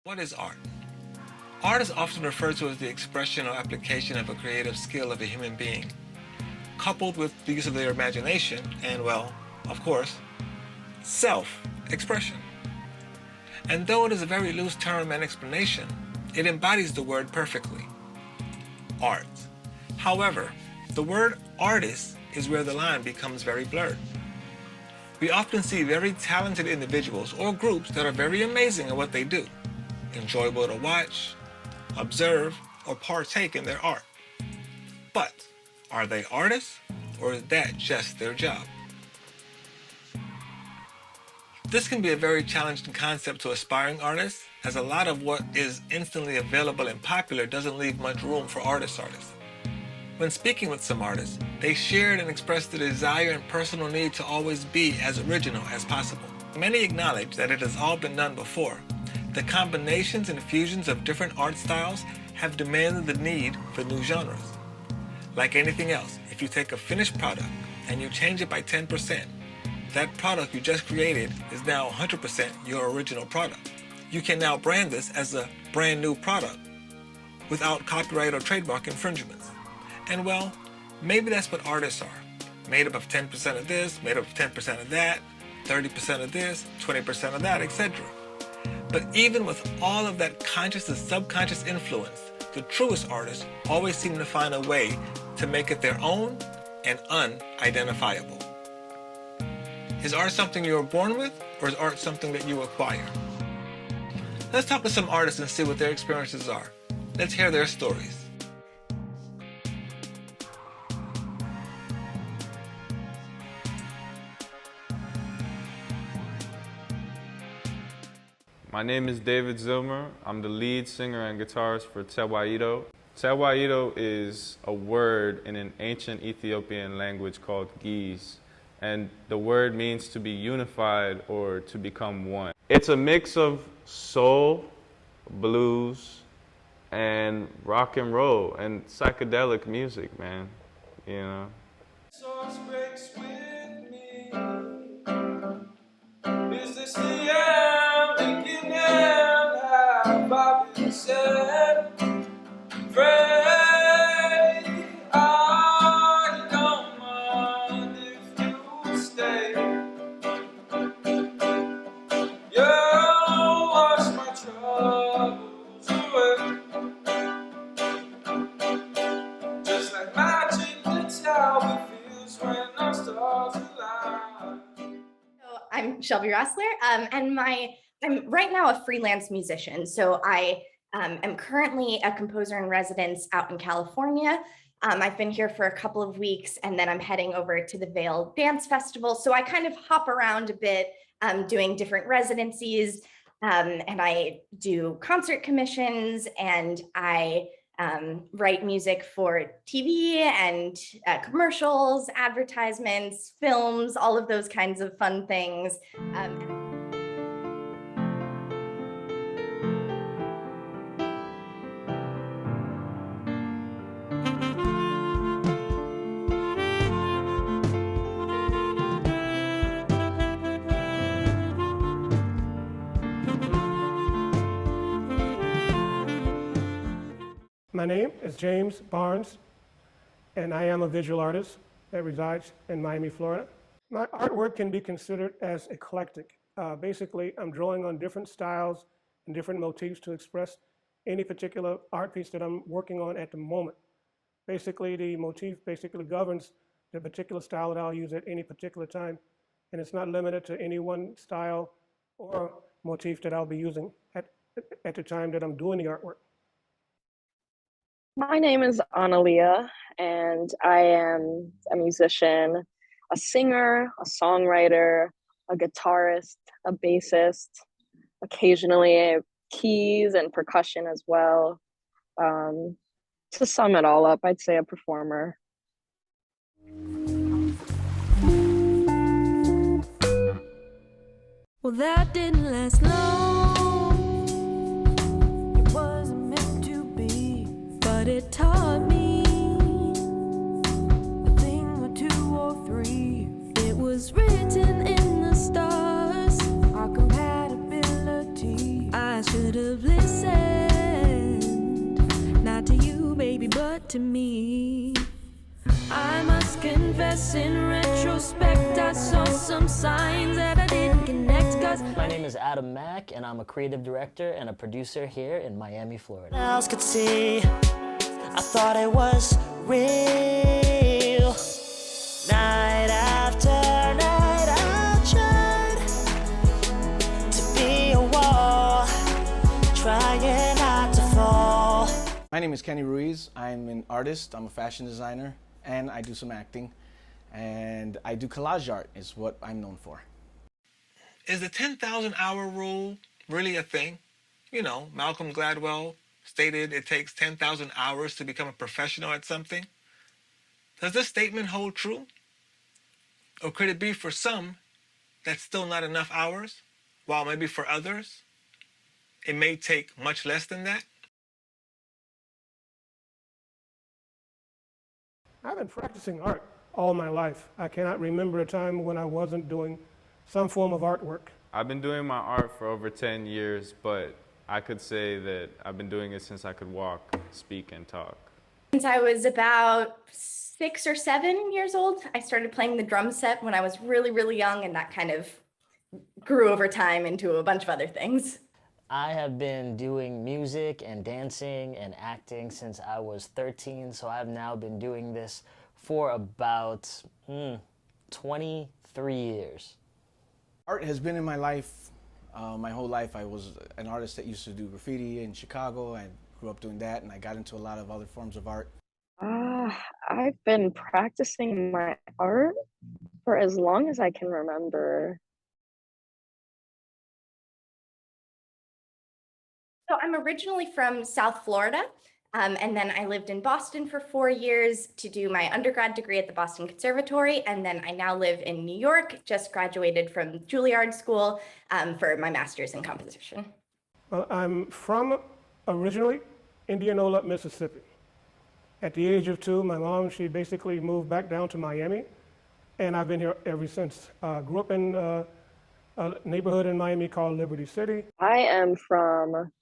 What is art? Art is often referred to as the expression or application of a creative skill of a human being, coupled with the use of their imagination and, well, of course, self-expression. And though it is a very loose term and explanation, it embodies the word perfectly. Art. However, the word artist is where the line becomes very blurred. We often see very talented individuals or groups that are very amazing at what they do, enjoyable to watch, observe, or partake in their art. But are they artists, or is that just their job? This can be a very challenging concept to aspiring artists, as a lot of what is instantly available and popular doesn't leave much room for artists. When speaking with some artists, they shared and expressed the desire and personal need to always be as original as possible. Many acknowledge that it has all been done before. The combinations and fusions of different art styles have demanded the need for new genres. Like anything else, if you take a finished product and you change it by 10%, that product you just created is now 100% your original product. You can now brand this as a brand new product without copyright or trademark infringements. And well, maybe that's what artists are. Made up of 10% of this, made up of 10% of that, 30% of this, 20% of that, etc. But even with all of that conscious and subconscious influence, the truest artists always seem to find a way to make it their own and unidentifiable. Is art something you were born with, or is art something that you acquire? Let's talk to some artists and see what their experiences are. Let's hear their stories. My name is David Zilmer. I'm the lead singer and guitarist for Tewaito. Tewaito is a word in an ancient Ethiopian language called Ge'ez, and the word means to be unified or to become one. It's a mix of soul, blues, and rock and roll, and psychedelic music, man, you know. Source breaks with me. Is this the end? Have I been said? Pray I don't mind if you stay. You'll wash my troubles away. Just like magic, that's how it feels when our stars align. So I'm Shelby Rossler, and I'm right now a freelance musician. So I am currently a composer in residence out in California. I've been here for a couple of weeks, and then I'm heading over to the Vail Dance Festival. So I kind of hop around a bit, doing different residencies, and I do concert commissions, and I write music for TV and commercials, advertisements, films, all of those kinds of fun things. My name is James Barnes, and I am a visual artist that resides in Miami, Florida. My artwork can be considered as eclectic. Basically, I'm drawing on different styles and different motifs to express any particular art piece that I'm working on at the moment. Basically, the motif basically governs the particular style that I'll use at any particular time, and it's not limited to any one style or motif that I'll be using at the time that I'm doing the artwork. My name is Analia, and I am a musician, a singer, a songwriter, a guitarist, a bassist, occasionally keys and percussion as well. To sum it all up, I'd say a performer. Well, that didn't last long. It wasn't meant to be, but it taught me a thing or two or three. It was written in the stars, our compatibility. I should have lived but to me. I must confess, in retrospect, I saw some signs that I didn't connect. Cause my name is Adam Mack, and I'm a creative director and a producer here in Miami, Florida. Else could see, I thought it was real. Night after night, I tried to be a wall, trying not to fall. My name is Kenny Ruiz. I'm an artist, I'm a fashion designer, and I do some acting. And I do collage art is what I'm known for. Is the 10,000 hour rule really a thing? You know, Malcolm Gladwell stated it takes 10,000 hours to become a professional at something. Does this statement hold true? Or could it be for some that's still not enough hours, while maybe for others it may take much less than that? I've been practicing art all my life. I cannot remember a time when I wasn't doing some form of artwork. I've been doing my art for over 10 years, but I could say that I've been doing it since I could walk, speak, and talk. Since I was about 6 or 7 years old, I started playing the drum set when I was really, really young, and that kind of grew over time into a bunch of other things. I have been doing music and dancing and acting since I was 13, so I've now been doing this for about 23 years. Art has been in my life my whole life. I was an artist that used to do graffiti in Chicago. I grew up doing that, and I got into a lot of other forms of art. I've been practicing my art for as long as I can remember. So I'm originally from South Florida, and then I lived in Boston for 4 years to do my undergrad degree at the Boston Conservatory, and then I now live in New York, just graduated from Juilliard School for my master's in composition. Well, I'm from originally Indianola, Mississippi. At the age of 2, my mom, she basically moved back down to Miami, and I've been here ever since. Grew up in a neighborhood in Miami called Liberty City. I am from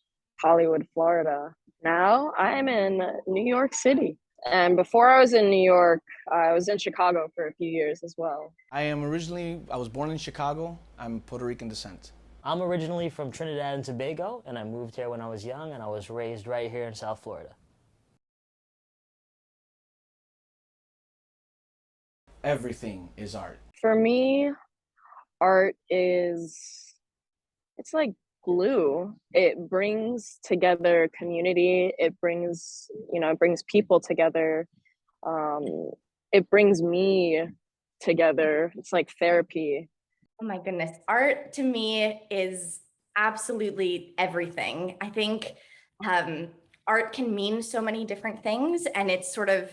Hollywood, Florida. Now I'm in New York City. And before I was in New York, I was in Chicago for a few years as well. I was born in Chicago. I'm Puerto Rican descent. I'm originally from Trinidad and Tobago, and I moved here when I was young, and I was raised right here in South Florida. Everything is art. For me, art it's like glue. It brings together community. It brings people together. It brings me together. It's like therapy. Oh my goodness. Art to me is absolutely everything. I think art can mean so many different things, and it's sort of,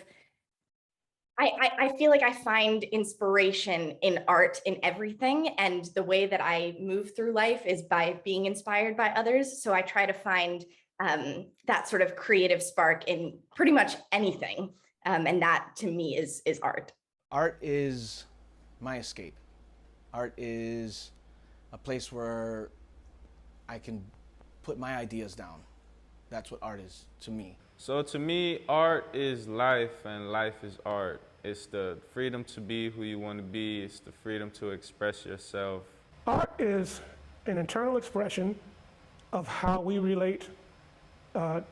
I feel like I find inspiration in art in everything, and the way that I move through life is by being inspired by others. So I try to find that sort of creative spark in pretty much anything, and that to me is art. Art is my escape. Art is a place where I can put my ideas down. That's what art is to me. So to me, art is life and life is art. It's the freedom to be who you want to be. It's the freedom to express yourself. Art is an internal expression of how we relate to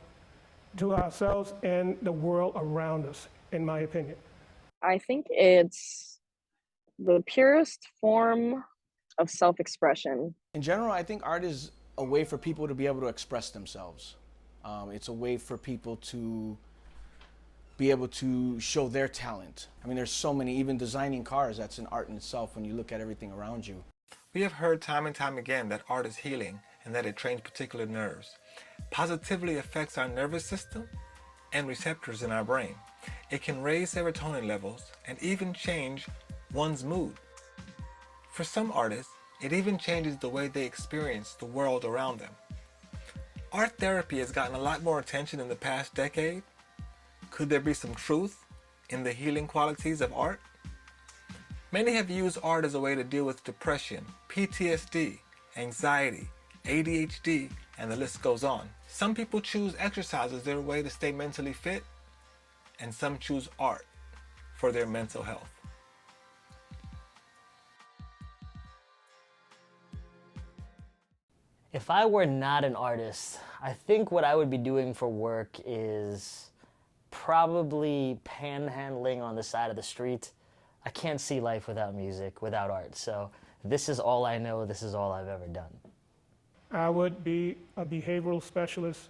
ourselves and the world around us, in my opinion. I think it's the purest form of self-expression. In general, I think art is a way for people to be able to express themselves. It's a way for people to be able to show their talent. I mean, there's so many, even designing cars, that's an art in itself when you look at everything around you. We have heard time and time again that art is healing and that it trains particular nerves. Positively affects our nervous system and receptors in our brain. It can raise serotonin levels and even change one's mood. For some artists, it even changes the way they experience the world around them. Art therapy has gotten a lot more attention in the past decade. Could there be some truth in the healing qualities of art? Many have used art as a way to deal with depression, PTSD, anxiety, ADHD, and the list goes on. Some people choose exercise as their way to stay mentally fit. and some choose art for their mental health. If I were not an artist, I think what I would be doing for work is probably panhandling on the side of the street. I can't see life without music, without art. So this is all I know. This is all I've ever done. I would be a behavioral specialist,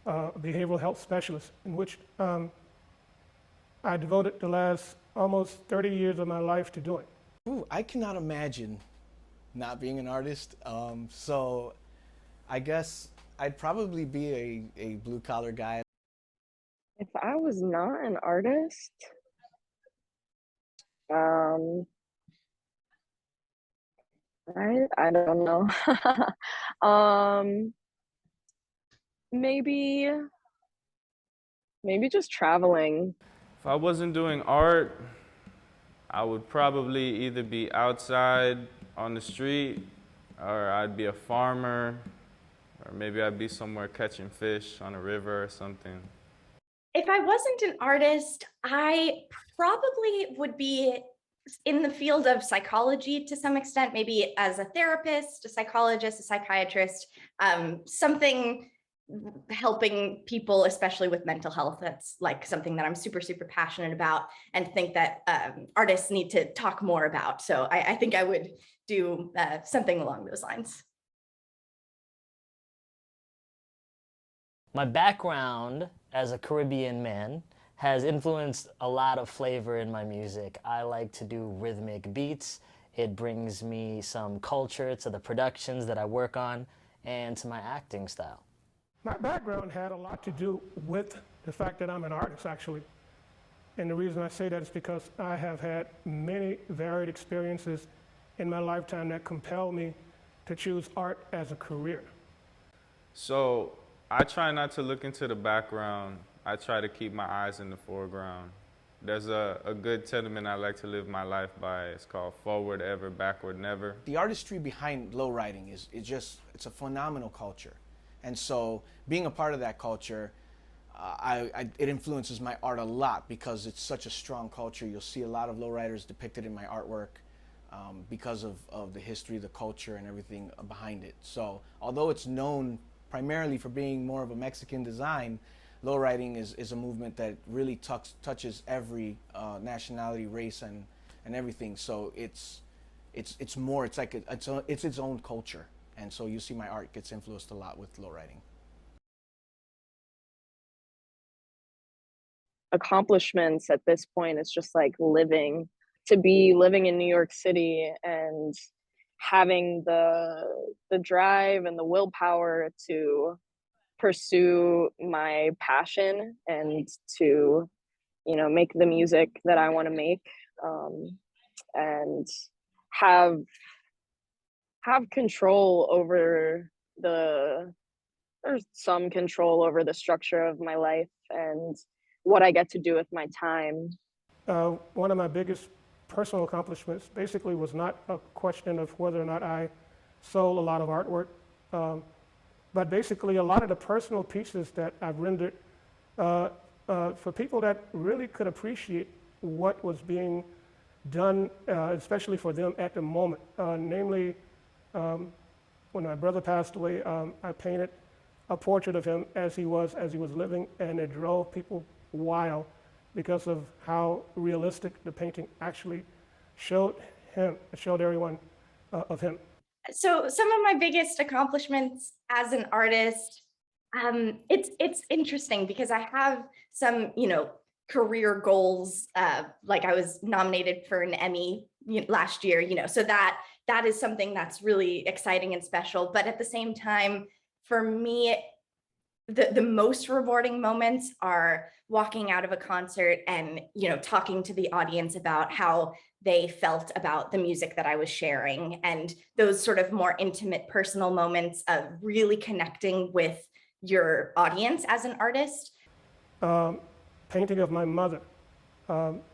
behavioral health specialist, in which I devoted the last almost 30 years of my life to doing. Ooh, I cannot imagine not being an artist. So I guess I'd probably be a blue collar guy. If I was not an artist, I don't know. Maybe just traveling. If I wasn't doing art, I would probably either be outside on the street, or I'd be a farmer, or maybe I'd be somewhere catching fish on a river or something. If I wasn't an artist, I probably would be in the field of psychology to some extent, maybe as a therapist, a psychologist, a psychiatrist, something helping people, especially with mental health. That's like something that I'm super, super passionate about and think that artists need to talk more about. So I think I would do something along those lines. My background as a Caribbean man has influenced a lot of flavor in my music. I like to do rhythmic beats. It brings me some culture to the productions that I work on and to my acting style. My background had a lot to do with the fact that I'm an artist, actually. And the reason I say that is because I have had many varied experiences in my lifetime that compel me to choose art as a career. So I try not to look into the background. I try to keep my eyes in the foreground. There's a good sentiment I like to live my life by. It's called forward ever, backward never. The artistry behind lowriding it's a phenomenal culture. And so being a part of that culture, it influences my art a lot because it's such a strong culture. You'll see a lot of lowriders depicted in my artwork because of the history, the culture, and everything behind it. So although it's known primarily for being more of a Mexican design, lowriding is a movement that really touches every nationality, race, and everything. So it's its own culture. And so you see my art gets influenced a lot with lowriding. Accomplishments at this point is just like living. To be living in New York City and having the drive and the willpower to pursue my passion and to, make the music that I want to make, and have control over there's some control over the structure of my life and what I get to do with my time. One of my biggest personal accomplishments basically was not a question of whether or not I sold a lot of artwork, but basically a lot of the personal pieces that I've rendered for people that really could appreciate what was being done, especially for them at the moment. Namely, when my brother passed away, I painted a portrait of him as he was living, and it drove people wild because of how realistic the painting actually showed everyone of him. So some of my biggest accomplishments as an artist, it's interesting because I have some, career goals. Like I was nominated for an Emmy last year, so that is something that's really exciting and special. But at the same time, for me, the most rewarding moments are walking out of a concert and talking to the audience about how they felt about the music that I was sharing, and those sort of more intimate personal moments of really connecting with your audience as an artist. Painting of my mother,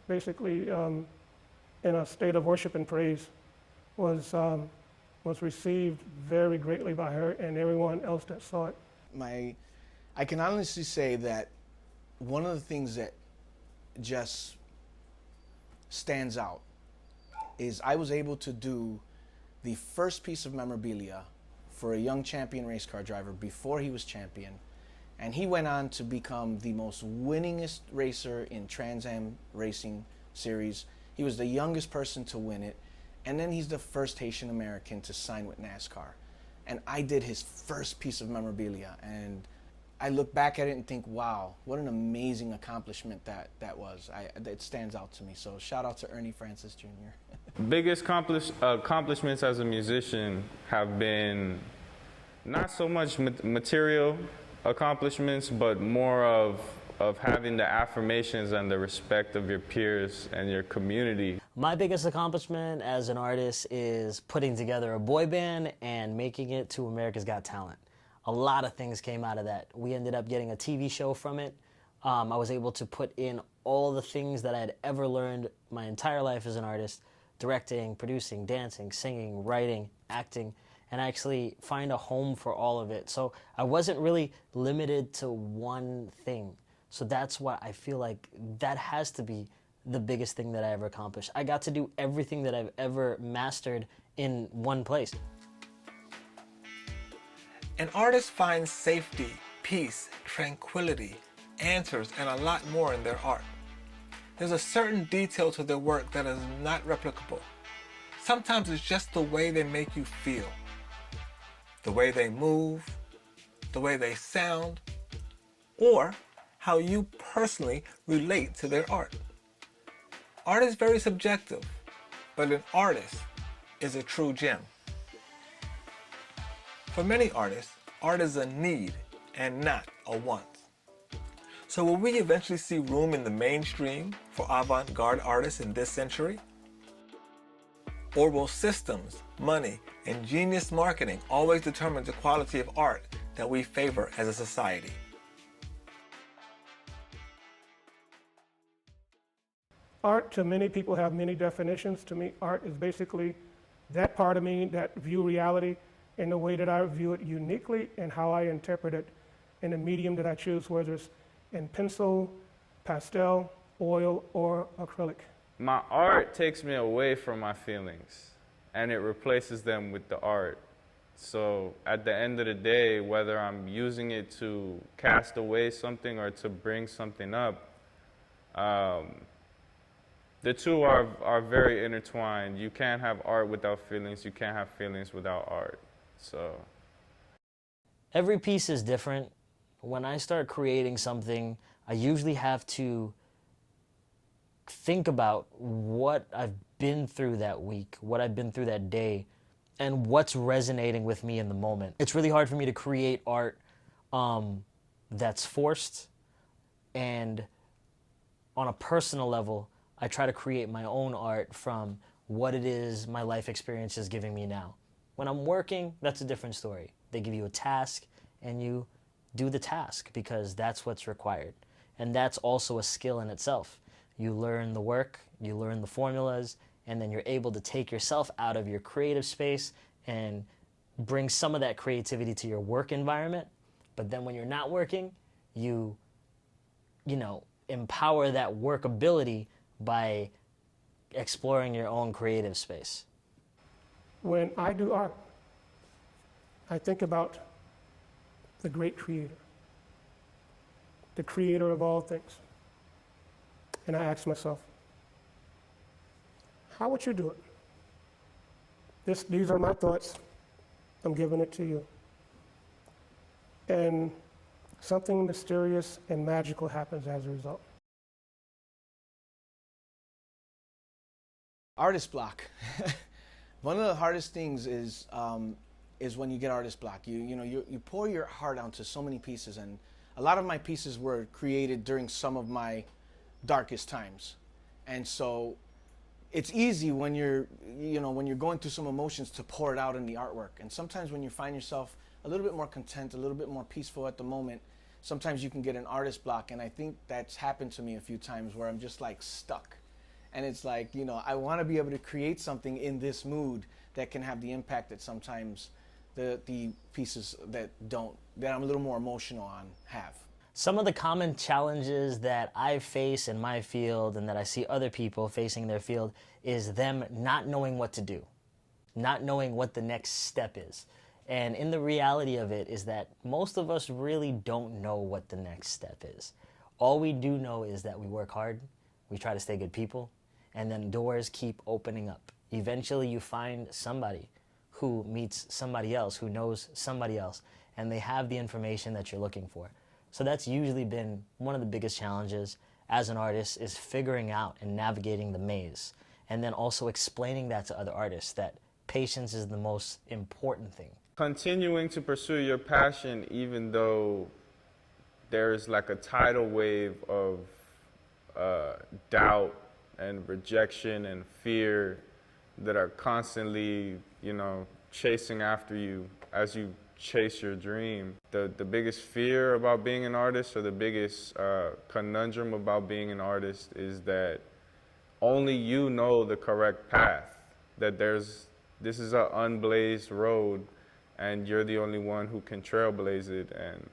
basically in a state of worship and praise, was received very greatly by her and everyone else that saw it. I can honestly say that one of the things that just stands out is I was able to do the first piece of memorabilia for a young champion race car driver before he was champion. And he went on to become the most winningest racer in Trans Am Racing Series. He was the youngest person to win it. And then he's the first Haitian American to sign with NASCAR. And I did his first piece of memorabilia. And I look back at it and think, wow, what an amazing accomplishment that was. It stands out to me. So shout out to Ernie Francis Jr. Biggest accomplishments as a musician have been not so much material accomplishments, but more of having the affirmations and the respect of your peers and your community. My biggest accomplishment as an artist is putting together a boy band and making it to America's Got Talent. A lot of things came out of that. We ended up getting a TV show from it. I was able to put in all the things that I had ever learned my entire life as an artist: directing, producing, dancing, singing, writing, acting, and actually find a home for all of it. So I wasn't really limited to one thing. So that's what I feel like that has to be the biggest thing that I ever accomplished. I got to do everything that I've ever mastered in one place. An artist finds safety, peace, tranquility, answers, and a lot more in their art. There's a certain detail to their work that is not replicable. Sometimes it's just the way they make you feel, the way they move, the way they sound, or how you personally relate to their art. Art is very subjective, but an artist is a true gem. For many artists, art is a need and not a want. So will we eventually see room in the mainstream for avant-garde artists in this century? Or will systems, money, and genius marketing always determine the quality of art that we favor as a society? Art, to many people, have many definitions. To me, art is basically that part of me that view reality in the way that I view it uniquely and how I interpret it in the medium that I choose, whether it's in pencil, pastel, oil, or acrylic. My art takes me away from my feelings, and it replaces them with the art. So at the end of the day, whether I'm using it to cast away something or to bring something up, the two are very intertwined. You can't have art without feelings. You can't have feelings without art. So every piece is different. When I start creating something, I usually have to think about what I've been through that week, what I've been through that day, and what's resonating with me in the moment. It's really hard for me to create art that's forced, and on a personal level, I try to create my own art from what it is my life experience is giving me now. When I'm working, that's a different story. They give you a task and you do the task because that's what's required. And that's also a skill in itself. You learn the work, you learn the formulas, and then you're able to take yourself out of your creative space and bring some of that creativity to your work environment. But then when you're not working, you empower that workability by exploring your own creative space. When I do art, I think about the great creator, the creator of all things. And I ask myself, how would you do it? These are my thoughts. I'm giving it to you. And something mysterious and magical happens as a result. Artist block. One of the hardest things is when you get artist block. You pour your heart onto so many pieces, and a lot of my pieces were created during some of my darkest times, and so it's easy when you're going through some emotions to pour it out in the artwork. And sometimes when you find yourself a little bit more content, a little bit more peaceful at the moment, sometimes you can get an artist block. And I think that's happened to me a few times where I'm just like stuck. And it's like, I want to be able to create something in this mood that can have the impact that sometimes the pieces that I'm a little more emotional on have. Some of the common challenges that I face in my field and that I see other people facing in their field is them not knowing what to do, not knowing what the next step is. And in the reality of it is that most of us really don't know what the next step is. All we do know is that we work hard, we try to stay good people, and then doors keep opening up. Eventually you find somebody who meets somebody else, who knows somebody else, and they have the information that you're looking for. So that's usually been one of the biggest challenges as an artist, is figuring out and navigating the maze, and then also explaining that to other artists, that patience is the most important thing. Continuing to pursue your passion even though there's like a tidal wave of doubt and rejection and fear that are constantly, chasing after you as you chase your dream. The biggest fear about being an artist, or the biggest conundrum about being an artist, is that only you know the correct path, that this is an unblazed road and you're the only one who can trailblaze it, and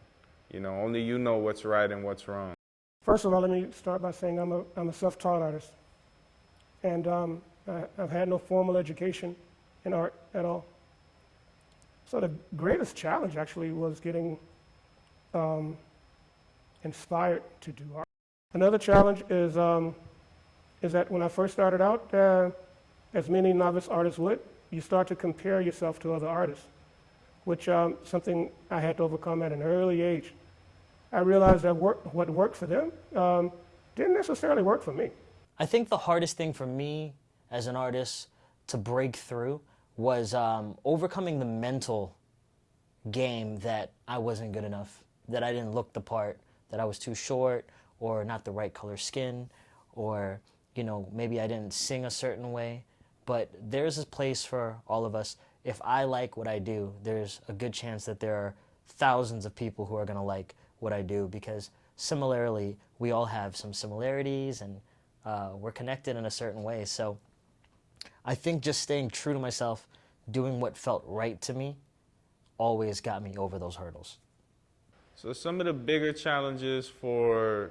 only you know what's right and what's wrong. First of all, let me start by saying I'm a self-taught artist, and I've had no formal education in art at all. So the greatest challenge actually was getting inspired to do art. Another challenge is that when I first started out, as many novice artists would, you start to compare yourself to other artists, which something I had to overcome at an early age. I realized that what worked for them didn't necessarily work for me. I think the hardest thing for me as an artist to break through was overcoming the mental game that I wasn't good enough, that I didn't look the part, that I was too short, or not the right color skin, or maybe I didn't sing a certain way. But there's a place for all of us. If I like what I do, there's a good chance that there are thousands of people who are going to like what I do, because similarly, we all have some similarities, and we're connected in a certain way. So I think just staying true to myself, doing what felt right to me, always got me over those hurdles. So some of the bigger challenges for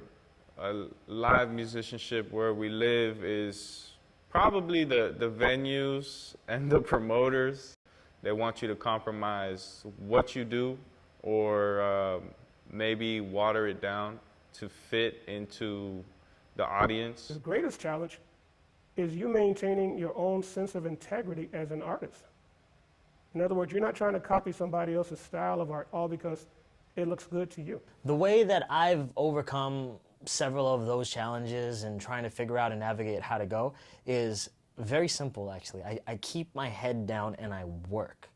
live musicianship where we live is probably the venues and the promoters. They want you to compromise what you do, or maybe water it down to fit into the audience. The greatest challenge is you maintaining your own sense of integrity as an artist. In other words, you're not trying to copy somebody else's style of art all because it looks good to you. The way that I've overcome several of those challenges and trying to figure out and navigate how to go is very simple, actually. I keep my head down and I work.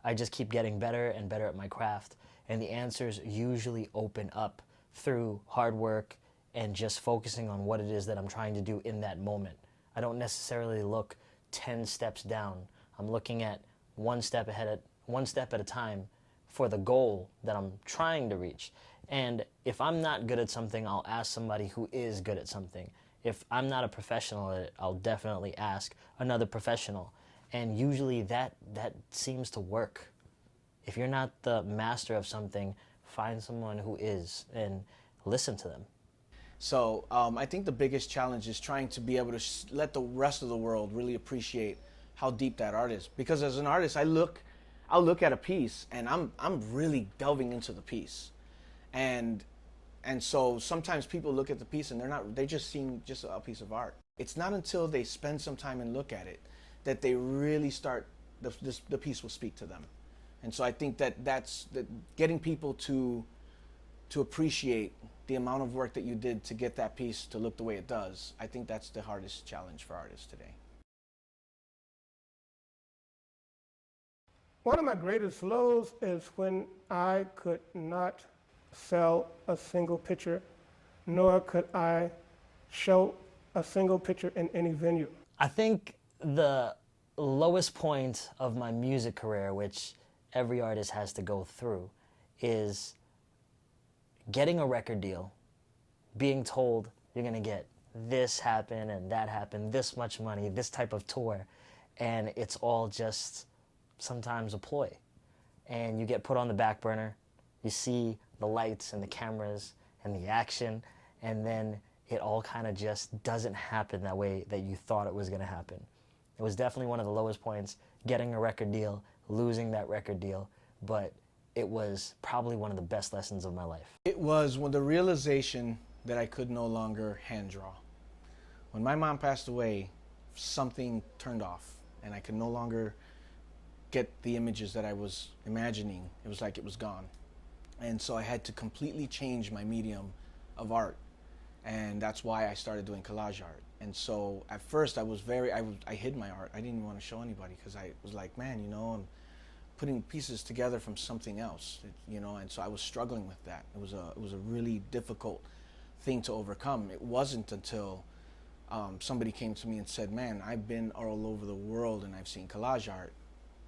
I just keep getting better and better at my craft, and the answers usually open up through hard work and just focusing on what it is that I'm trying to do in that moment. I don't necessarily look 10 steps down. I'm looking at one step at a time for the goal that I'm trying to reach. And if I'm not good at something, I'll ask somebody who is good at something. If I'm not a professional at it, I'll definitely ask another professional. And usually that seems to work. If you're not the master of something, find someone who is and listen to them. So I think the biggest challenge is trying to be able to let the rest of the world really appreciate how deep that art is. Because as an artist, I'll look at a piece and I'm really delving into the piece. And so sometimes people look at the piece and they're just seeing just a piece of art. It's not until they spend some time and look at it that they really start, the piece will speak to them. And so I think that's getting people to appreciate the amount of work that you did to get that piece to look the way it does. I think that's the hardest challenge for artists today. One of my greatest lows is when I could not sell a single picture, nor could I show a single picture in any venue. I think the lowest point of my music career, which every artist has to go through, is getting a record deal, being told you're going to get this happen and that happen, this much money, this type of tour, and it's all just sometimes a ploy. And you get put on the back burner, you see the lights and the cameras, and the action, and then it all kind of just doesn't happen that way that you thought it was going to happen. It was definitely one of the lowest points, getting a record deal, losing that record deal, but it was probably one of the best lessons of my life. It was when the realization that I could no longer hand draw. When my mom passed away, something turned off and I could no longer get the images that I was imagining. It was like it was gone. And so I had to completely change my medium of art. And that's why I started doing collage art. And so at first I hid my art. I didn't want to show anybody because I was like, man, you know, I'm putting pieces together from something else, you know, and so I was struggling with that. It was a really difficult thing to overcome. It wasn't until somebody came to me and said, man, I've been all over the world and I've seen collage art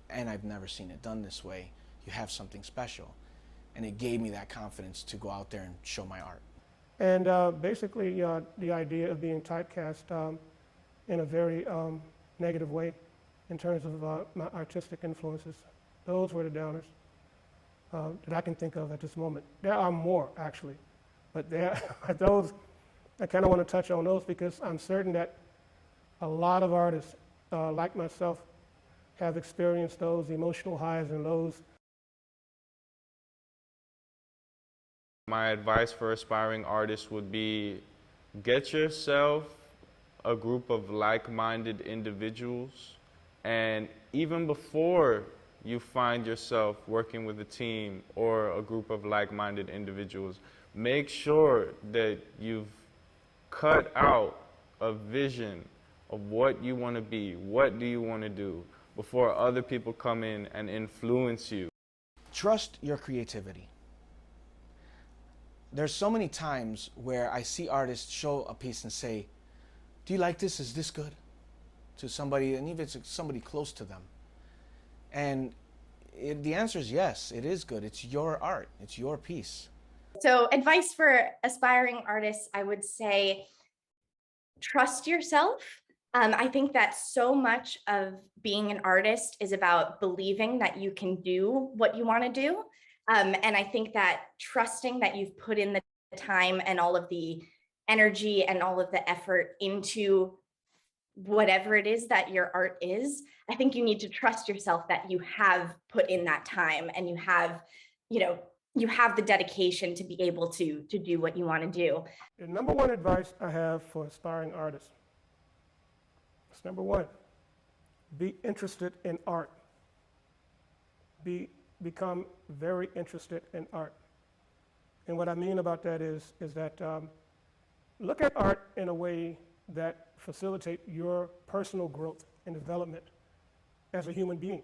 and I've never seen it done this way. You have something special. And it gave me that confidence to go out there and show my art. And basically the idea of being typecast in a very negative way in terms of my artistic influences. Those were the downers that I can think of at this moment. There are more, actually, but there are those. I kind of want to touch on those because I'm certain that a lot of artists, like myself, have experienced those emotional highs and lows. My advice for aspiring artists would be get yourself a group of like-minded individuals, and even before you find yourself working with a team or a group of like-minded individuals, make sure that you've cut out a vision of what you want to be, what do you want to do, before other people come in and influence you. Trust your creativity. There's so many times where I see artists show a piece and say, do you like this? Is this good? To somebody, and even if it's somebody close to them. And the answer is yes, it is good. It's your art. It's your piece. So advice for aspiring artists, I would say, trust yourself. I think that so much of being an artist is about believing that you can do what you want to do. And I think that trusting that you've put in the time and all of the energy and all of the effort into whatever it is that your art is, I think you need to trust yourself that you have put in that time and you have, you have the dedication to be able to do what you want to do. The number one advice I have for aspiring artists is number one, be interested in art. Become very interested in art. And what I mean about that is that look at art in a way that facilitate your personal growth and development as a human being,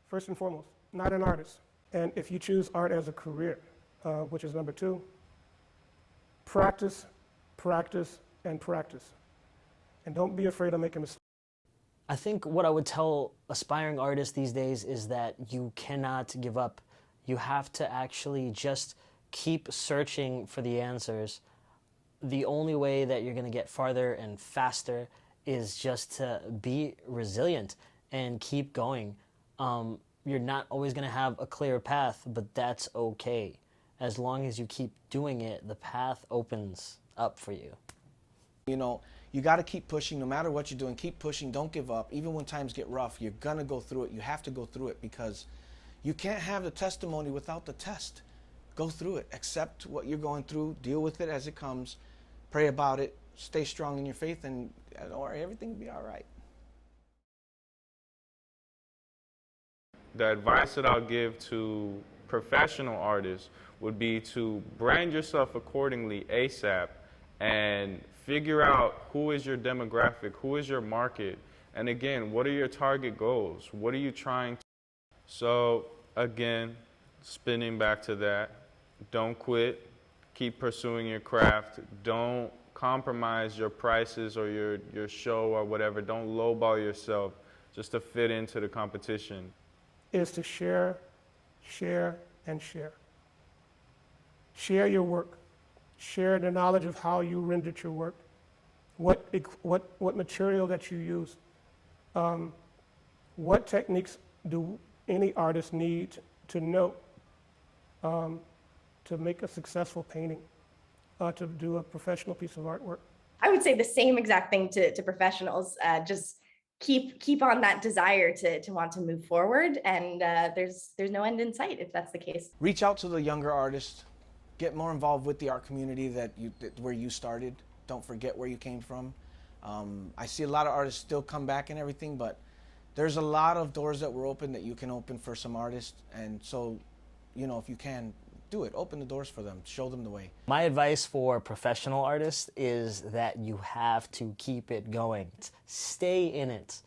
first and foremost, not an artist. And if you choose art as a career, which is number two, practice, practice, and practice. And don't be afraid of making mistakes. I think what I would tell aspiring artists these days is that you cannot give up. You have to actually just keep searching for the answers. The only way that you're going to get farther and faster is just to be resilient and keep going. You're not always going to have a clear path, but that's okay. As long as you keep doing it, the path opens up for you. You know, you got to keep pushing no matter what you're doing. Keep pushing. Don't give up. Even when times get rough, you're going to go through it. You have to go through it because you can't have the testimony without the test. Go through it. Accept what you're going through. Deal with it as it comes. Pray about it. Stay strong in your faith, and don't worry, everything will be all right. The advice that I'll give to professional artists would be to brand yourself accordingly ASAP and figure out who is your demographic, who is your market, and again, what are your target goals? What are you trying to? So again, spinning back to that, don't quit, keep pursuing your craft, don't compromise your prices or your show or whatever, don't lowball yourself just to fit into the competition. Is to share, share, and share. Share your work. Share the knowledge of how you rendered your work, what material that you use, what techniques do any artist need to know to make a successful painting. to do a professional piece of artwork? I would say the same exact thing to professionals. Just keep on that desire to want to move forward, and there's no end in sight if that's the case. Reach out to the younger artists, get more involved with the art community where you started. Don't forget where you came from. I see a lot of artists still come back and everything, but there's a lot of doors that were open that you can open for some artists, and so, you know, if you can, do it. Open the doors for them. Show them the way. My advice for professional artists is that you have to keep it going. Stay in it.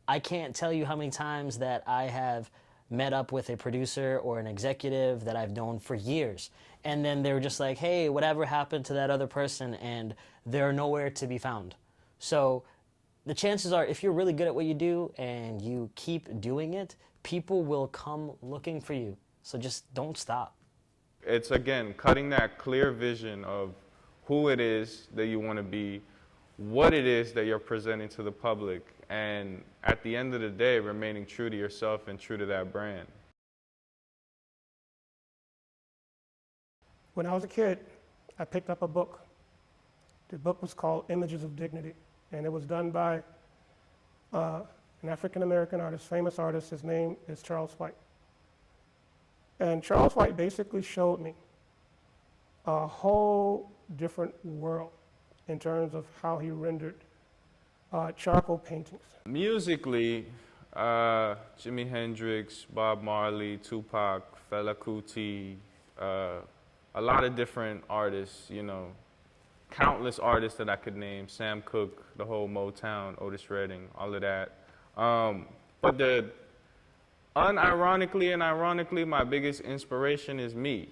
I can't tell you how many times that I have met up with a producer or an executive that I've known for years, and then they were just like, hey, whatever happened to that other person, and they're nowhere to be found. So the chances are, if you're really good at what you do and you keep doing it, people will come looking for you. So just don't stop. It's, again, cutting that clear vision of who it is that you want to be, what it is that you're presenting to the public, and at the end of the day, remaining true to yourself and true to that brand. When I was a kid, I picked up a book. The book was called Images of Dignity, and it was done by an African-American artist, famous artist. His name is Charles White. And Charles White basically showed me a whole different world in terms of how he rendered charcoal paintings. Musically, Jimi Hendrix, Bob Marley, Tupac, Fela Kuti, a lot of different artists, you know, countless artists that I could name, Sam Cooke, the whole Motown, Otis Redding, all of that. But unironically and ironically, my biggest inspiration is me.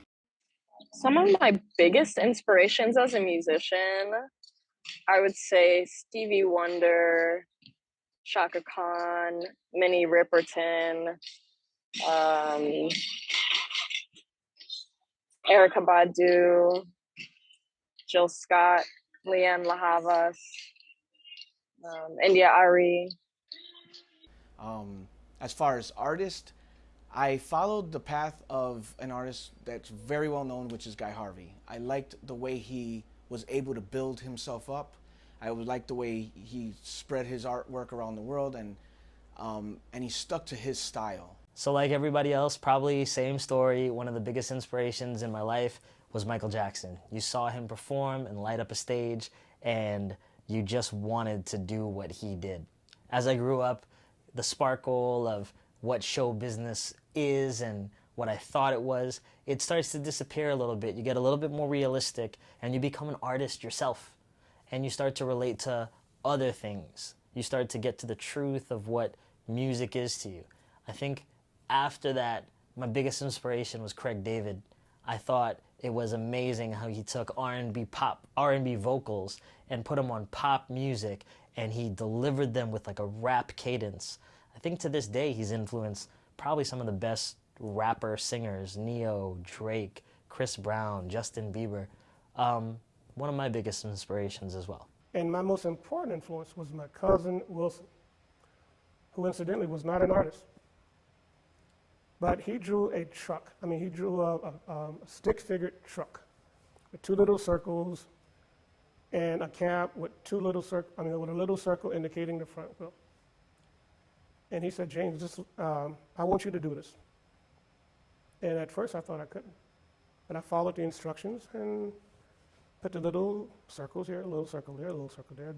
Some of my biggest inspirations as a musician, I would say Stevie Wonder, Shaka Khan, Minnie Riperton, Erykah Badu, Jill Scott, Leanne La Havas, India Ari. As far as artist, I followed the path of an artist that's very well known, which is Guy Harvey. I liked the way he was able to build himself up. I liked the way he spread his artwork around the world, and he stuck to his style. So like everybody else, probably same story. One of the biggest inspirations in my life was Michael Jackson. You saw him perform and light up a stage, and you just wanted to do what he did. As I grew up, the sparkle of what show business is and what I thought it was, it starts to disappear a little bit. You get a little bit more realistic, and you become an artist yourself. And you start to relate to other things. You start to get to the truth of what music is to you. I think after that, my biggest inspiration was Craig David. I thought it was amazing how he took R&B vocals and put them on pop music, and he delivered them with like a rap cadence. I think to this day he's influenced probably some of the best rapper singers, Neo, Drake, Chris Brown, Justin Bieber. One of my biggest inspirations as well. And my most important influence was my cousin Wilson, who incidentally was not an artist. But he drew a truck. I mean, he drew a stick-figured truck with two little circles and a cab with with a little circle indicating the front wheel. And he said, James, I want you to do this. And at first I thought I couldn't. But I followed the instructions and put the little circles here, a little circle there, a little circle there,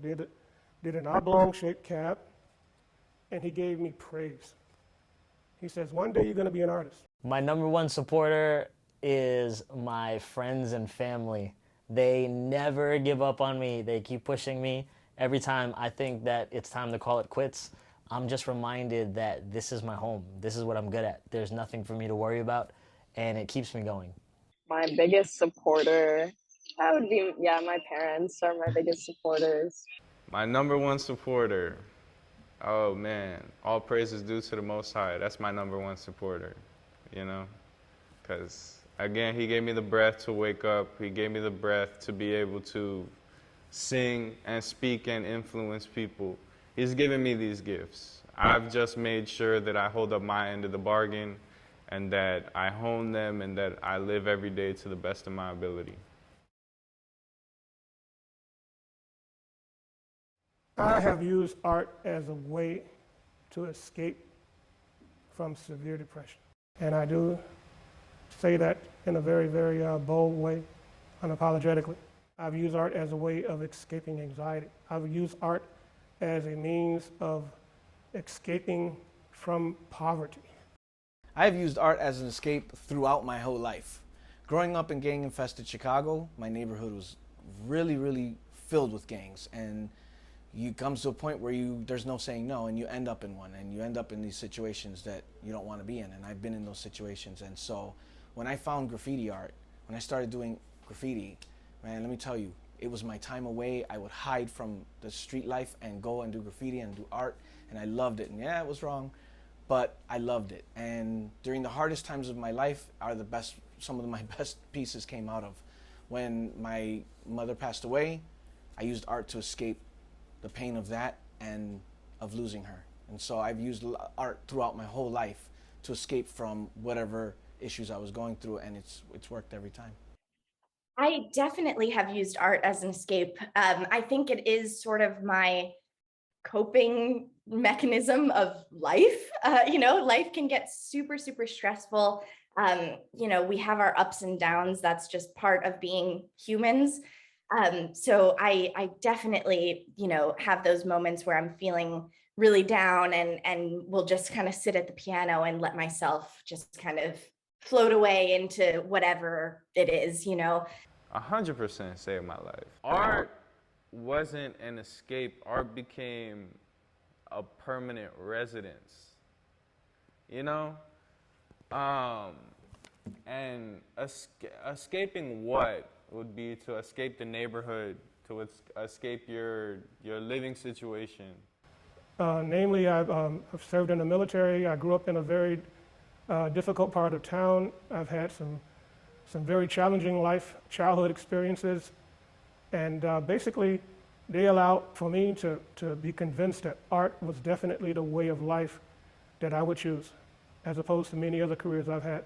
did an oblong-shaped cab, and he gave me praise. He says, one day you're going to be an artist. My number one supporter is my friends and family. They never give up on me. They keep pushing me. Every time I think that it's time to call it quits, I'm just reminded that this is my home. This is what I'm good at. There's nothing for me to worry about, and it keeps me going. My biggest supporter, that would be, my parents are my biggest supporters. My number one supporter, oh man, all praise is due to the Most High. That's my number one supporter, you know? Because, again, he gave me the breath to wake up. He gave me the breath to be able to sing and speak and influence people. He's given me these gifts. I've just made sure that I hold up my end of the bargain and that I hone them and that I live every day to the best of my ability. I have used art as a way to escape from severe depression. And I do say that in a very, very bold way, unapologetically. I've used art as a way of escaping anxiety. I've used art as a means of escaping from poverty. I've used art as an escape throughout my whole life. Growing up in gang-infested Chicago, my neighborhood was really, really filled with gangs, and you comes to a point where there's no saying no, and you end up in one, and you end up in these situations that you don't want to be in, and I've been in those situations. And so when I found graffiti art, when I started doing graffiti, man, let me tell you, it was my time away. I would hide from the street life and go and do graffiti and do art, and I loved it. And yeah, it was wrong, but I loved it. And during the hardest times of my life some of my best pieces came out of. When my mother passed away, I used art to escape the pain of that and of losing her. And so I've used art throughout my whole life to escape from whatever issues I was going through, and it's worked every time. I definitely have used art as an escape. I think it is sort of my coping mechanism of life. Life can get super, super stressful. We have our ups and downs. That's just part of being humans. So I definitely, have those moments where I'm feeling really down and will just kind of sit at the piano and let myself just kind of float away into whatever it is. 100% saved my life. Art wasn't an escape. Art became a permanent residence. And escaping what would be to escape the neighborhood, to escape your living situation. Namely, I've served in the military. I grew up in a very difficult part of town. I've had some very challenging childhood experiences, and basically they allowed for me to be convinced that art was definitely the way of life that I would choose, as opposed to many other careers I've had.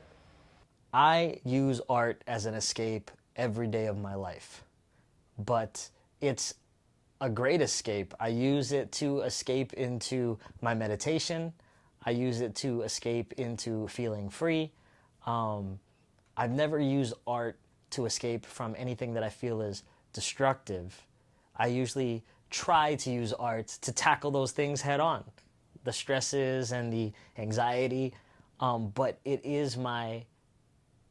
I use art as an escape every day of my life, but it's a great escape. I use it to escape into my meditation. I use it to escape into feeling free. I've never used art to escape from anything that I feel is destructive. I usually try to use art to tackle those things head on, the stresses and the anxiety, but it is my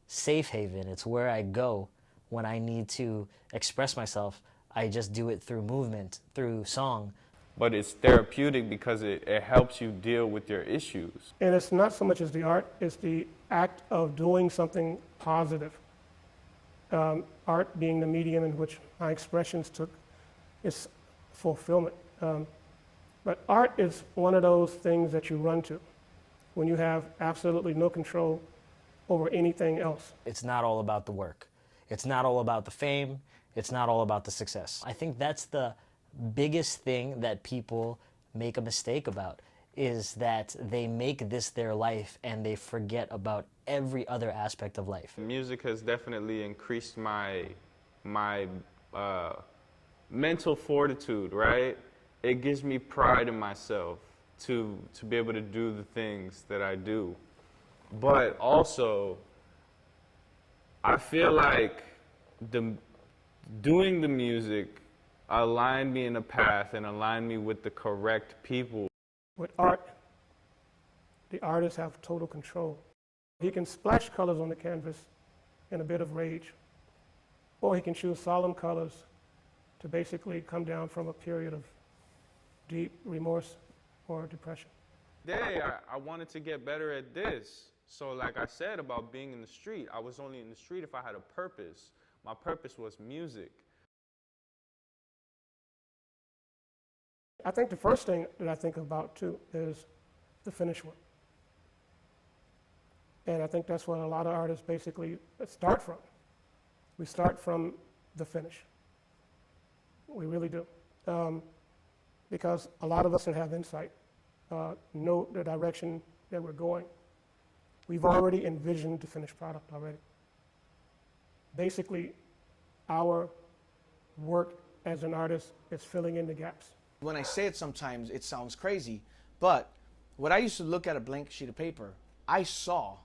safe haven. It's where I go when I need to express myself. I just do it through movement, through song. But it's therapeutic because it helps you deal with your issues. And it's not so much as the art, it's the act of doing something positive. Art being the medium in which my expressions took its fulfillment. But art is one of those things that you run to when you have absolutely no control over anything else. It's not all about the work. It's not all about the fame. It's not all about the success. I think that's the biggest thing that people make a mistake about, is that they make this their life and they forget about every other aspect of life. Music has definitely increased my mental fortitude, right? It gives me pride in myself to be able to do the things that I do. But also, I feel like doing the music aligned me in a path and aligned me with the correct people. With art, the artists have total control. He can splash colors on the canvas in a bit of rage, or he can choose solemn colors to basically come down from a period of deep remorse or depression. Today, I wanted to get better at this. So like I said about being in the street, I was only in the street if I had a purpose. My purpose was music. I think the first thing that I think about too is the finished work. And I think that's what a lot of artists basically start from. We start from the finish. We really do. Because a lot of us that have insight know the direction that we're going. We've already envisioned the finished product already. Basically, our work as an artist is filling in the gaps. When I say it sometimes, it sounds crazy, but what I used to look at a blank sheet of paper, I saw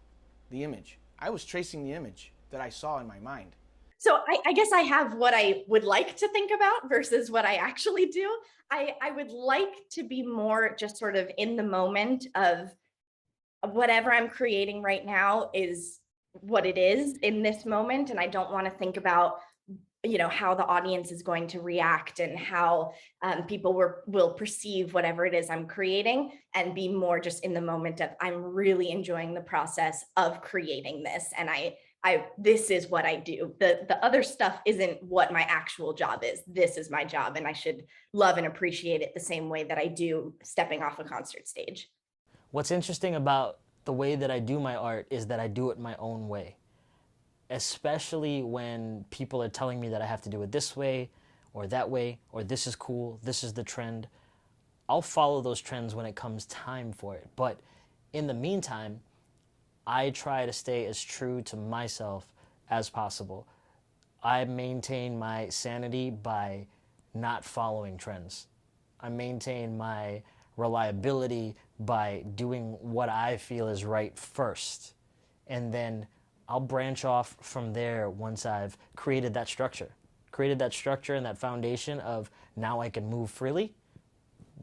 the image. I was tracing the image that I saw in my mind. So I guess I have what I would like to think about versus what I actually do. I would like to be more just sort of in the moment of whatever I'm creating right now is what it is in this moment. And I don't want to think about, how the audience is going to react and how people will perceive whatever it is I'm creating, and be more just in the moment of I'm really enjoying the process of creating this. And this is what I do. The other stuff isn't what my actual job is. This is my job, and I should love and appreciate it the same way that I do stepping off a concert stage. What's interesting about the way that I do my art is that I do it my own way, especially when people are telling me that I have to do it this way, or this is cool, this is the trend. I'll follow those trends when it comes time for it. But in the meantime, I try to stay as true to myself as possible. I maintain my sanity by not following trends. I maintain my reliability by doing what I feel is right first. And then I'll branch off from there once I've created that structure and that foundation of now I can move freely,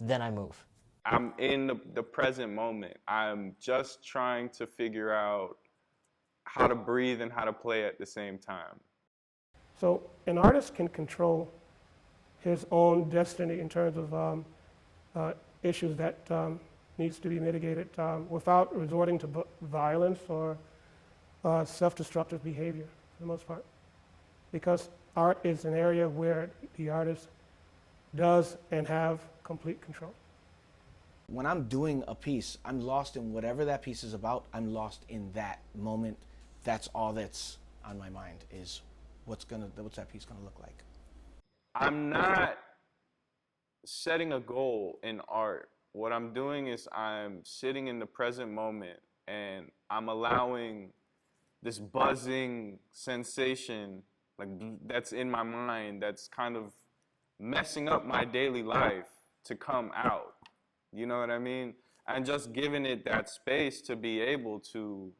then I move. I'm in the present moment. I'm just trying to figure out how to breathe and how to play at the same time. So an artist can control his own destiny in terms of issues that needs to be mitigated without resorting to violence or self-destructive behavior for the most part. Because art is an area where the artist does and have complete control. When I'm doing a piece, I'm lost in whatever that piece is about. I'm lost in that moment. That's all that's on my mind is what's that piece gonna look like. I'm not setting a goal in art. What I'm doing is I'm sitting in the present moment and I'm allowing this buzzing sensation like that's in my mind that's kind of messing up my daily life to come out. You know what I mean? And just giving it that space to be able to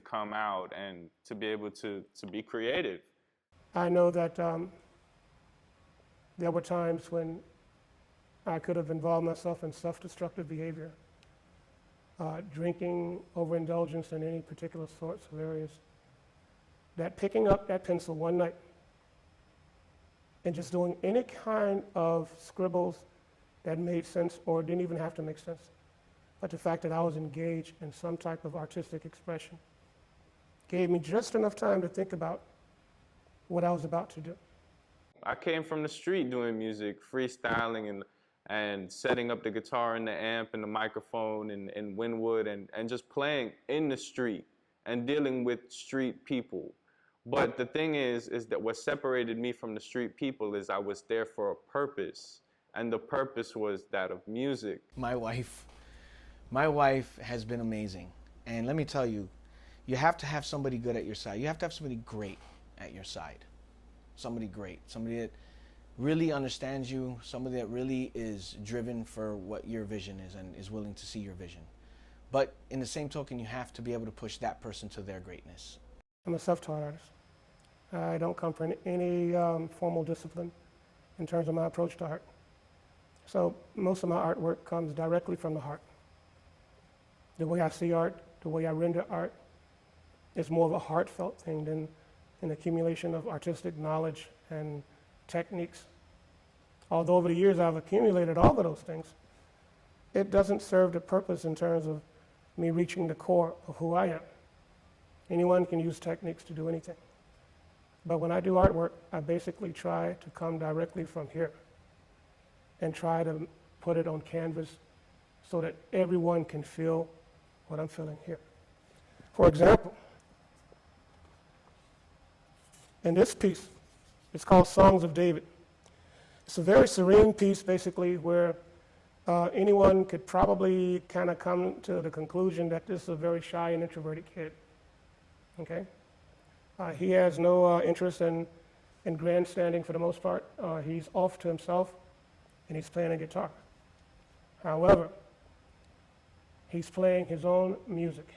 come out and to be able to be creative. I know that there were times when I could have involved myself in self-destructive behavior, drinking, overindulgence in any particular sorts of areas. That picking up that pencil one night and just doing any kind of scribbles that made sense or didn't even have to make sense, but the fact that I was engaged in some type of artistic expression gave me just enough time to think about what I was about to do. I came from the street doing music, freestyling and setting up the guitar and the amp and the microphone in Wynwood and just playing in the street and dealing with street people. But the thing is that what separated me from the street people is I was there for a purpose, and the purpose was that of music. My wife has been amazing. And let me tell you, you have to have somebody good at your side. You have to have somebody great at your side. Somebody great, somebody that really understands you, somebody that really is driven for what your vision is and is willing to see your vision. But in the same token, you have to be able to push that person to their greatness. I'm a self-taught artist. I don't come from any formal discipline in terms of my approach to art. So most of my artwork comes directly from the heart. The way I see art, the way I render art, is more of a heartfelt thing than an accumulation of artistic knowledge and techniques. Although over the years I've accumulated all of those things, it doesn't serve the purpose in terms of me reaching the core of who I am. Anyone can use techniques to do anything. But when I do artwork, I basically try to come directly from here and try to put it on canvas so that everyone can feel what I'm feeling here. For example, in this piece, it's called Songs of David. It's a very serene piece, basically, where anyone could probably kind of come to the conclusion that this is a very shy and introverted kid. Okay? He has no interest in grandstanding for the most part. He's off to himself. and he's playing a guitar. However, he's playing his own music,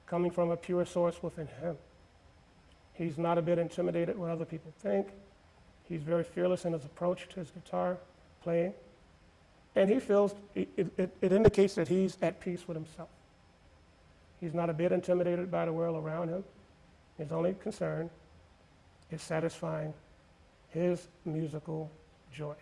coming from a pure source within him. He's not a bit intimidated what other people think. He's very fearless in his approach to his guitar playing. And he feels, it indicates that he's at peace with himself. He's not a bit intimidated by the world around him. His only concern is satisfying his musical joy.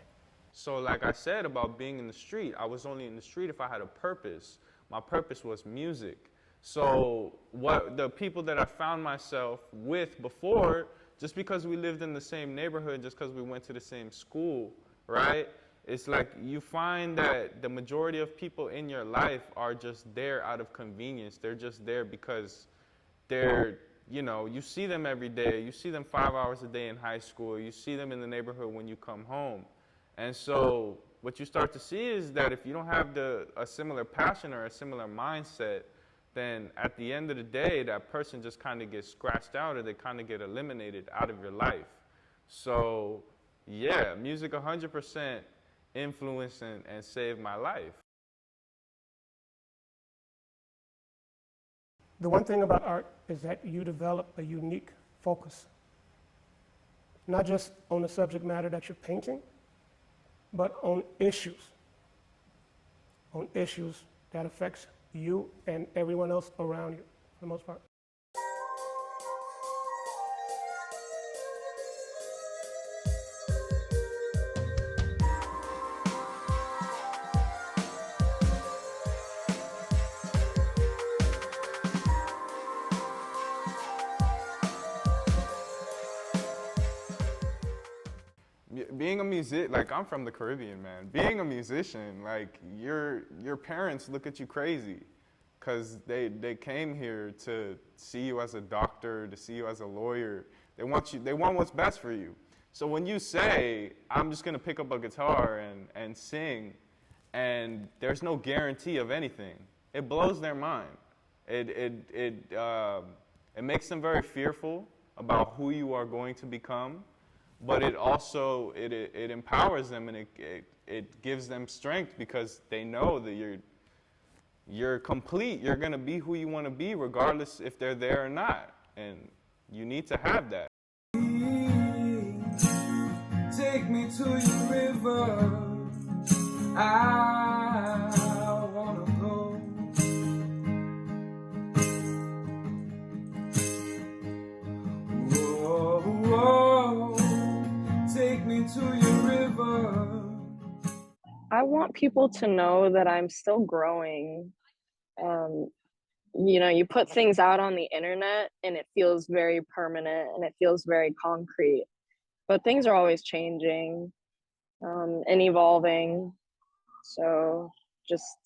So like I said about being in the street, I was only in the street if I had a purpose. My purpose was music. So what the people that I found myself with before, just because we lived in the same neighborhood, just because we went to the same school, right? It's like you find that the majority of people in your life are just there out of convenience. They're just there because they're, you know, you see them every day. You see them 5 hours a day in high school. You see them in the neighborhood when you come home. And so what you start to see is that if you don't have a similar passion or a similar mindset, then at the end of the day, that person just kind of gets scratched out, or they kind of get eliminated out of your life. So yeah, music 100% influenced and saved my life. The one thing about art is that you develop a unique focus, not just on the subject matter that you're painting, but on issues that affects you and everyone else around you, for the most part. Being a musician, like I'm from the Caribbean, man. Being a musician, like your parents look at you crazy because they came here to see you as a doctor, to see you as a lawyer. They want what's best for you. So when you say, I'm just gonna pick up a guitar and sing, and there's no guarantee of anything, it blows their mind. It makes them very fearful about who you are going to become. But it also, it empowers them, and it gives them strength because they know that you're complete. You're going to be who you want to be regardless if they're there or not. And you need to have that. Take me to your river. I want to go. Whoa, whoa. Take me to your river. I want people to know that I'm still growing. You know, you put things out on the internet and it feels very permanent and it feels very concrete, but things are always changing and evolving. So just,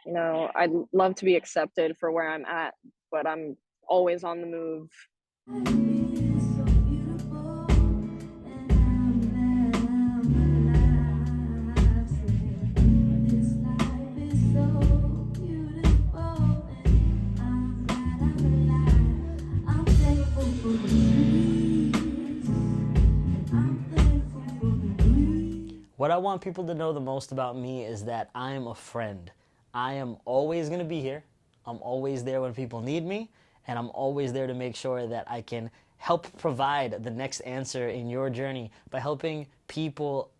you know, I'd love to be accepted for where I'm at, but I'm always on the move. What I want people to know the most about me is that I am a friend. I am always going to be here. I'm always there when people need me, and I'm always there to make sure that I can help provide the next answer in your journey by helping people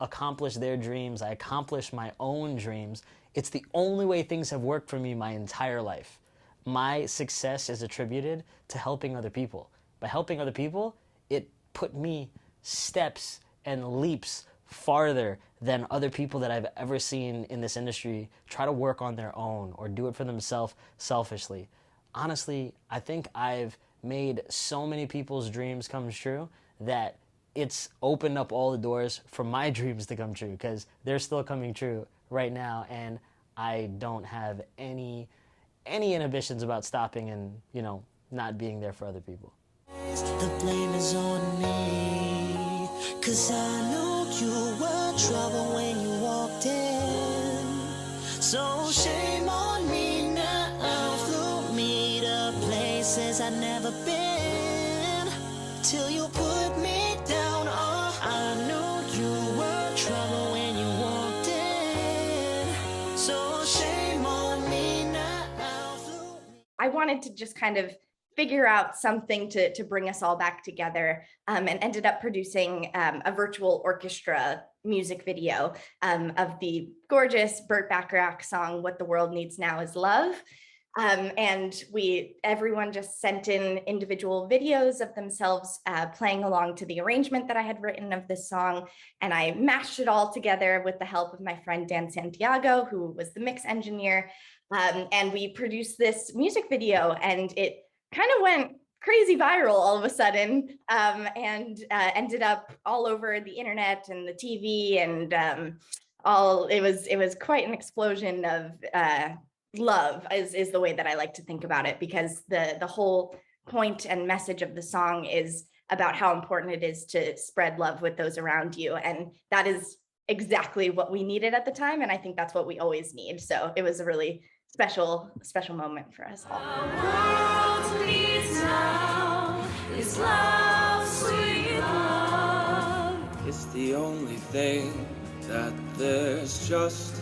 accomplish their dreams. I accomplish my own dreams. It's the only way things have worked for me my entire life. My success is attributed to helping other people. By helping other people, it put me steps and leaps farther than other people that I've ever seen in this industry try to work on their own or do it for themselves selfishly. Honestly, I think I've made so many people's dreams come true that it's opened up all the doors for my dreams to come true, because they're still coming true right now, and I don't have any inhibitions about stopping and, you know, not being there for other people. The blame is on me, 'cause I knew you were trouble when you walked in. So shame on me now. Flew me to places I'd never been, till you put me down. Oh, I knew you were trouble when wanted to just kind of figure out something to bring us all back together, and ended up producing a virtual orchestra music video of the gorgeous Burt Bacharach song, What the World Needs Now Is Love. And everyone just sent in individual videos of themselves playing along to the arrangement that I had written of this song. And I mashed it all together with the help of my friend Dan Santiago, who was the mix engineer. And we produced this music video, and it kind of went crazy viral all of a sudden, and ended up all over the internet and the TV, and it was quite an explosion of love is the way that I like to think about it, because the whole point and message of the song is about how important it is to spread love with those around you. And that is exactly what we needed at the time. And I think that's what we always need. So it was a really special moment for us all. Our world needs now is love, sweet love. It's the only thing that there's just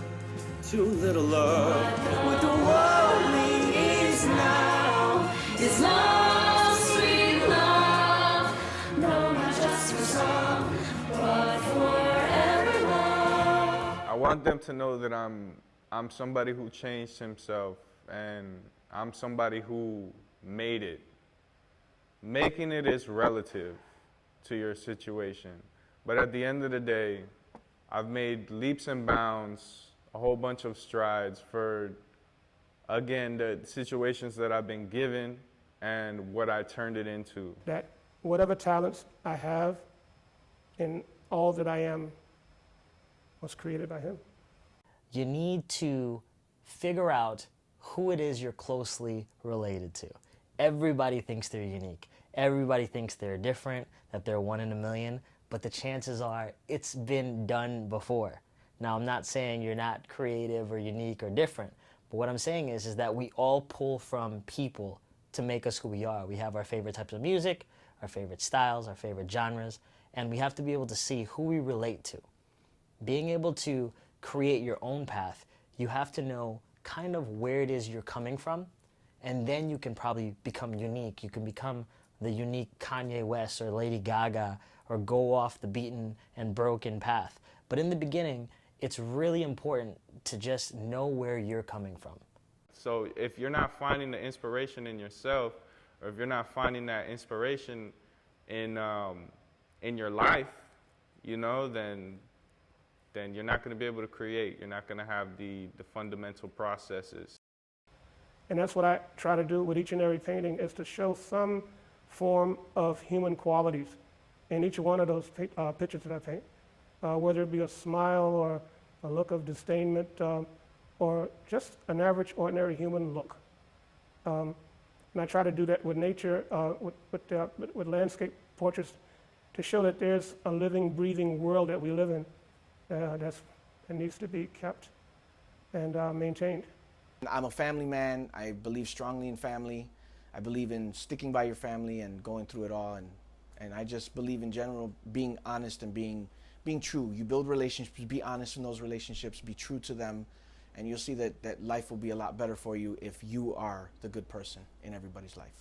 too little love. What the world needs now is love, sweet love. No, not just for some, but for everyone. I want them to know that I'm somebody who changed himself, and I'm somebody who made it. Making it is relative to your situation, but at the end of the day, I've made leaps and bounds, a whole bunch of strides for, again, the situations that I've been given and what I turned it into. That whatever talents I have and all that I am was created by him. You need to figure out who it is you're closely related to. Everybody thinks they're unique. Everybody thinks they're different, that they're one in a million, but the chances are it's been done before. Now, I'm not saying you're not creative or unique or different, but what I'm saying is that we all pull from people to make us who we are. We have our favorite types of music, our favorite styles, our favorite genres, and we have to be able to see who we relate to. Being able to create your own path, you have to know kind of where it is you're coming from, and then you can probably become unique. You can become the unique Kanye West or Lady Gaga, or go off the beaten and broken path. But in the beginning, it's really important to just know where you're coming from. So if you're not finding the inspiration in yourself, or if you're not finding that inspiration in your life, you know, then you're not going to be able to create. You're not going to have the fundamental processes. And that's what I try to do with each and every painting, is to show some form of human qualities in each one of those pictures that I paint, whether it be a smile or a look of disdainment, or just an average, ordinary human look. And I try to do that with nature, with landscape portraits, to show that there's a living, breathing world that we live in that needs to be kept and maintained. I'm a family man. I believe strongly in family. I believe in sticking by your family and going through it all. And I just believe in general being honest and being true. You build relationships, be honest in those relationships, be true to them, and you'll see that life will be a lot better for you if you are the good person in everybody's life.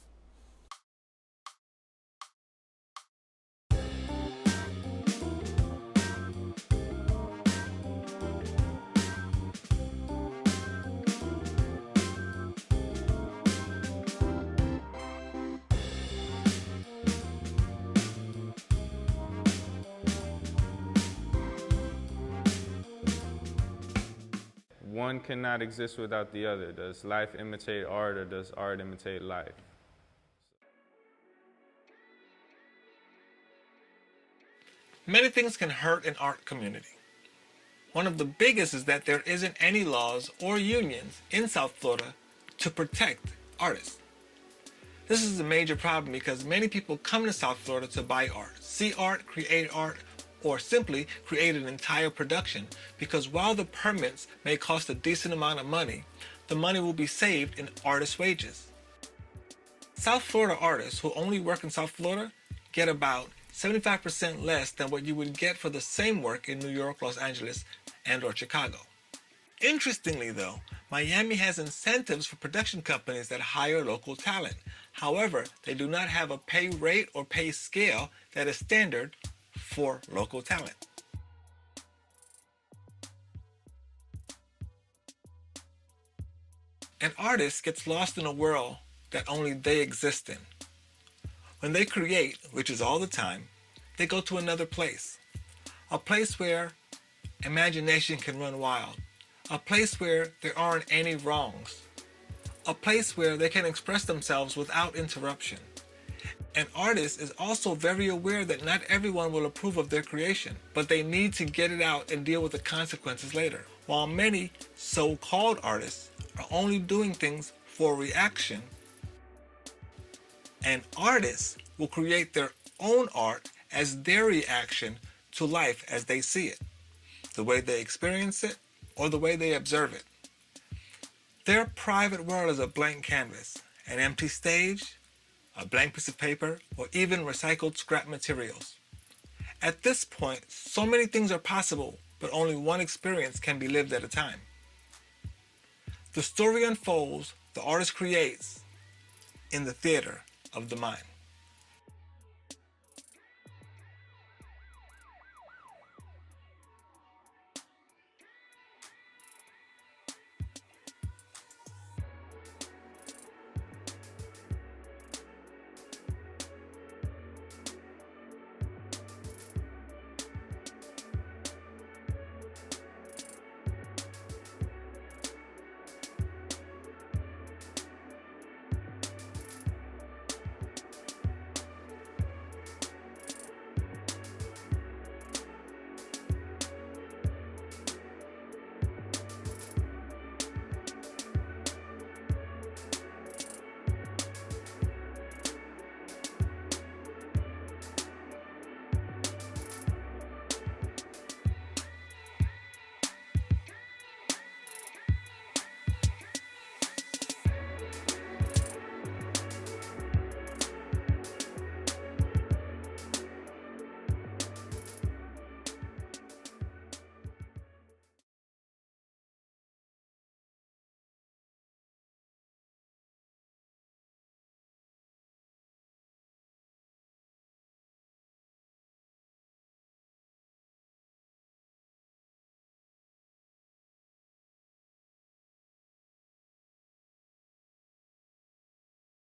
One cannot exist without the other. Does life imitate art, or does art imitate life? Many things can hurt an art community. One of the biggest is that there isn't any laws or unions in South Florida to protect artists. This is a major problem because many people come to South Florida to buy art, see art, create art, or simply create an entire production, because while the permits may cost a decent amount of money, the money will be saved in artist wages. South Florida artists who only work in South Florida get about 75% less than what you would get for the same work in New York, Los Angeles, and or Chicago. Interestingly though, Miami has incentives for production companies that hire local talent. However, they do not have a pay rate or pay scale that is standard for local talent. An artist gets lost in a world that only they exist in. When they create, which is all the time, they go to another place. A place where imagination can run wild. A place where there aren't any wrongs. A place where they can express themselves without interruption. An artist is also very aware that not everyone will approve of their creation, but they need to get it out and deal with the consequences later. While many so-called artists are only doing things for reaction, an artist will create their own art as their reaction to life as they see it, the way they experience it, or the way they observe it. Their private world is a blank canvas, an empty stage, a blank piece of paper, or even recycled scrap materials. At this point, so many things are possible, but only one experience can be lived at a time. The story unfolds, the artist creates in the theater of the mind.